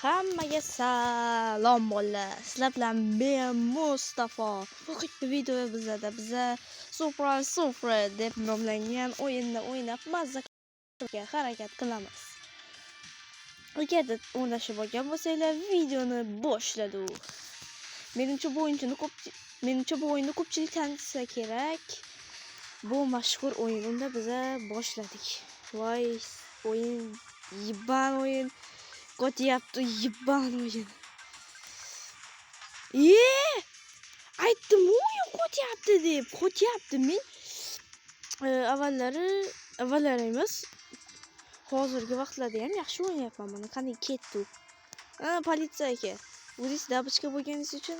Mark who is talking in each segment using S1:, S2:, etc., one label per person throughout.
S1: Hammaga salom bolalar. Sizlar bilan men Mustafa. Bu videoda biza Super deb nomlangan o'yinni o'ynab mazza qilishga harakat qilamiz. Agarda o'ynashib olgan bo'lsanglar, videoni boshladik. Menimcha bu o'yinni ko'pchilik tanisa kerak. Bu mashhur o'yin. Unda biza boshladik. Voy, o'yin yibban o'yin. Qo'tyapti yibban o'yin. Aytdim o'yin qo'tyapti deb. Qo'tyapti. Men avvallari emas. Hozirgi vaqtlarda ham yaxshi o'ynayapman. Mana qanday ketdi. Politsiya aka. O'zingiz dabichka bo'lganingiz uchun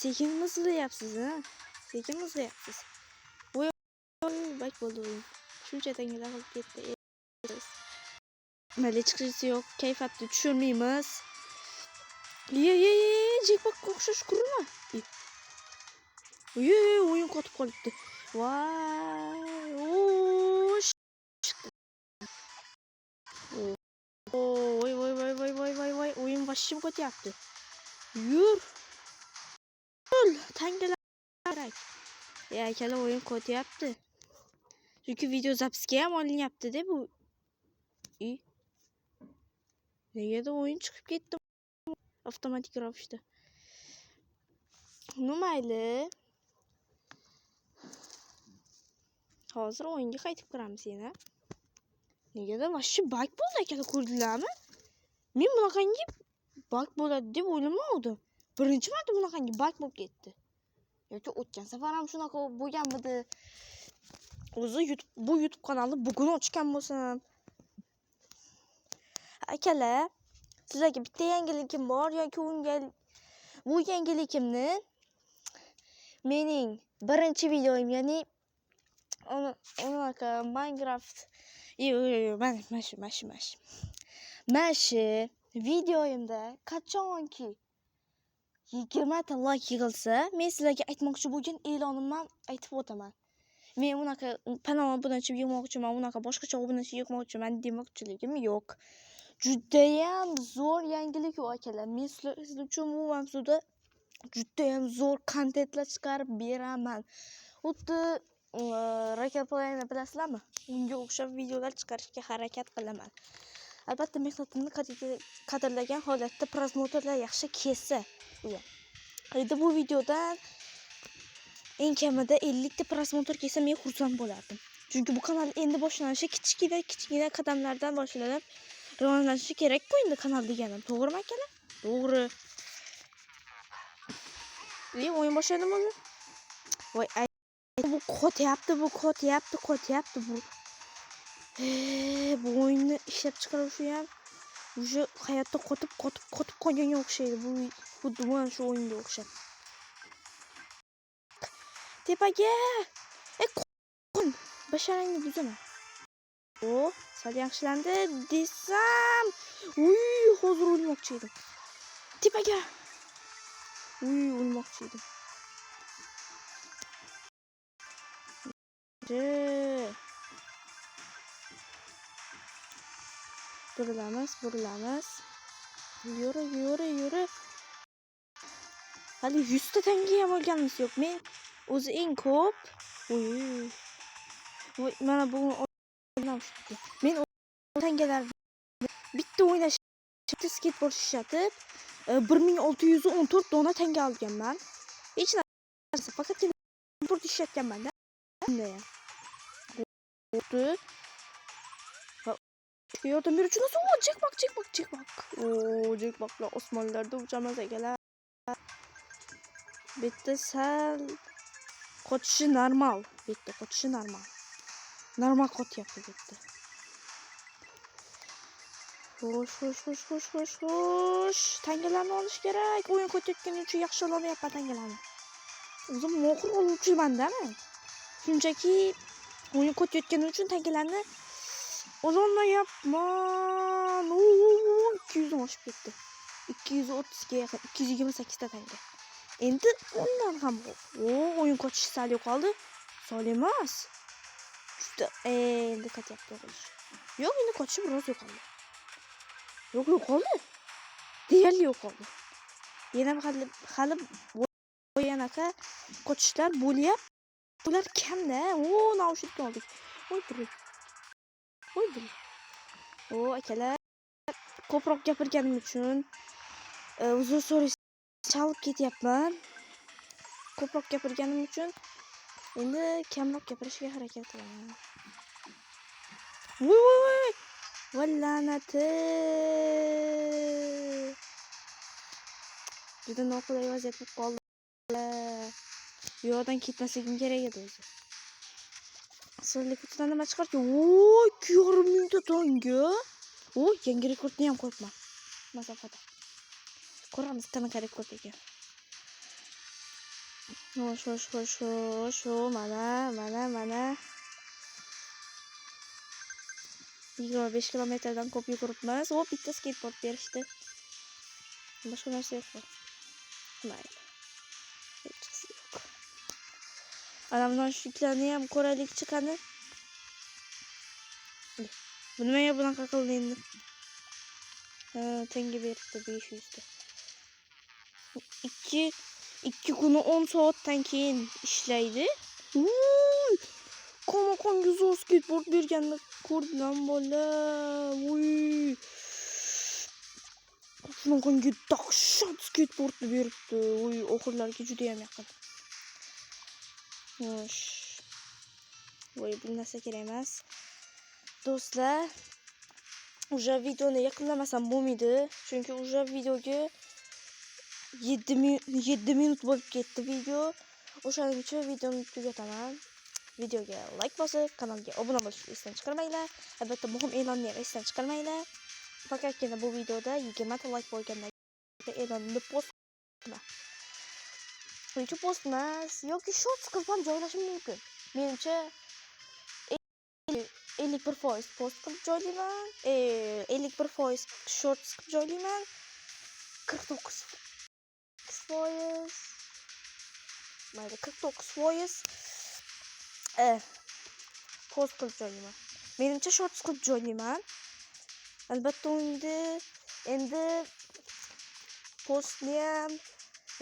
S1: sekin mizlayapsiz, ha? Sekin mizlayapsiz. Bak bo'ldi o'yin. Shuncha tangalar qilib ketdi. Mayli chiqishi yo'q, kayfiyatni tushirmaymiz. Jackpotga o'xshash qurilma. O'yin qotib qolibdi. Voy, o'yin vashim qotyapti. Yur. Tangalar kerak. Akalar o'yin qotyapti. Chunki video zapiska ham olinyapti-da bu. Negadir o'yin chiqib ketdi avtomatik ravishda. Mayli. Hozir o'yinga qaytib kiramiz yana. Negadir vashshi bug bo'ldi akalar, ko'rdinglarmi? Men bunaqangi bug bo'ladi deb o'ylamadim. Birinchi marta bunaqangi bug bo'lib ketdi. Yoki o'tgan safar ham shunaqa bo'lganmidi? O'zi bu YouTube kanalni bugun ochgan bo'lsam. Akalar, sizlarga bitta yangilikim bor yoki bu yangilikimni mening birinchi videoim, ya'ni unaqa Minecraft Mashi videoyimda qachonki 20 ta like yig'ilsa, men sizlarga aytmoqchi bo'lgan e'lonimni aytib o'taman. Men unaqa kanal obunachi yig'moqchiman, unaqa boshqacha obunachi yig'moqchiman demoqchiligim yo'q. Judayam zo'r yangilik u akalar. Men sizlar uchun bu mavzuda judayam zo'r kontentlar chiqarib beraman. Xuddi Rocket Play'ni bilasizlarmi? Unga o'xshab videolar chiqarishga harakat qilaman. Albatta mehnatimni qadrlagan holatda prosmotrlar yaxshi kelsa, endi bu videodan eng kamida 50 ta prosmotr kelsa men xursand bo'lardim. Chunki bu kanal endi boshlanishi kichkina qadamlardan boshlanib rivojlanishi kerak-ku endi kanal deganim. To'g'rimi akalar? To'g'ri. O'yin boshladimi o'zi? Voy, bu qotyapti bu. Bu o'yinni ishlab chiqaruvchi ham o'sha hayotda qotib qolganga o'xshaydi. Bu xuddi mana shu o'yinga o'xshab. Tepaga! Basharangni buzaman. Sal yaxshilandi desam, hozir o'lmoqchi edim. Tepaga! O'lmoqchi edim. Burilamiz. Yuri. Hali 100 ta tanga ham olganimiz yo'q. Men o'zi eng ko'p. Mana bu men tangalar bitta o'ynash skateboard ishlatib 1614 dona tanga olganman. Hech narsa, faqat skateboard ishlatganman-da. Yordam beruvchi jackpot. Jackpotlar osmonlarda uchamiz akalar. Bitta sal qotishi normal. Normal qotyapti bitta. Xo'sh. Tangalarni olish kerak. O'yin qo'tayotgani uchun yaxshi olmayapman tangalarni. O'zim mo'qir oluvchiman-da men. Shunchaki o'yin qo'tayotgani uchun tangalarni ololmayapman. 200 oshib ketdi. 230 ga yaqin, 228 ta tanga. Endi undan ham o'yin qo'tishi sal yo'qoldi. Sol emas. Juda endi qotyapti. Yo'q, endi qotishi biroz yo'qoldi. Yo'qoldi. deyarli yo'qoldi. Yana hali bo'yanaqa qochishlar bo'lyapti. Ular kamda. Naushnikni oldik. Voy, akalar, ko'proq gapirganim uchun uzr so'rash chalib ketyapman. Ko'proq gapirganim uchun endi kamroq gapirishga harakat qilaman. Voy! Vallanati. Juda noqulay vaziyat bo'lib qoldi. Bu yoqdan ketmasligim kerak edi o'zi. Sirli kutidan nima chiqardi? Voy, 2,5 minutda tonga. Yangi rekordni ham qo'yibman. Masofada. Ko'ramiz qanaqa rekord ekan. Mana. 25 kilometrdan ko'p yuguribmiz. Bitta skateboard berishdi. Boshqa narsa yo'q. Mayli. Hechqisi yo'q. Anamdan shuklarni ham ko'raylik chiqadi. Bu nimaga bunaqa qildi endi? Tenga beribdi 500 ta. 2 kuni 10 soatdan keyin ishlaydi. Qonaqonga zo'r skateboard berganini ko'rdim bola. Shunaqangi dahshat skateboardni beribdi. Oxirlariga juda ham yaqin. Bu narsa kerak emas. Do'stlar, уже videoni yaqinlamasam bo'lmaydi. Chunki уже videoga 7 minut bo'lib ketdi video. O'shaning uchun videoni tugataman. Videoga like bosib, kanalga obuna bo'lishni esdan chiqarmanglar. Albatta muhim e'lonni ham esdan chiqarmanglar. Faqatgina bu videoda 20 ta like bo'lgandan keyin e'lonni post qilma. Buncha post emas, yoki shorts qilib ham joylashim mumkin. Menimcha 51% post qilib joylayman. 51% shorts qilib joylayman. 49% mayli 49% post qilib joylayman. Menimcha shorts qilib joylayman. Albatta endi postni ham,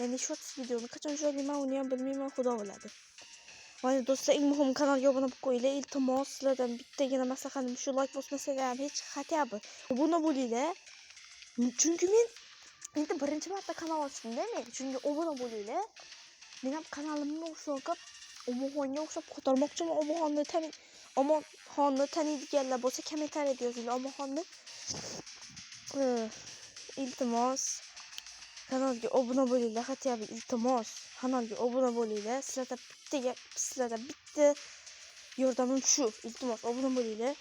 S1: ya'ni shorts videoni qachon joylayman, uni ham bilmayman, xudo biladi. Mana do'stlar, eng muhim kanalga obuna bo'lib qo'yinglar. Iltimos, sizlardan bittagina maslahatim shu, like bosmasalar ham hech xatyabi obuna bo'linglar. Chunki men endi birinchi marta kanal ochdim-da men. Chunki obuna bo'linglar. Men ham kanalimni o'xshab Omonxonga o'xshab ko'tarmoqchiman. Omonxonni taniydiganlar bo'lsa kommentariyada yozinglar. Omonxonni iltimos kanalga obuna bo'linglar. Xatyabi iltimos kanalga obuna bo'linglar. Sizlardan bitta yordamim shu. Iltimos obuna bo'linglar.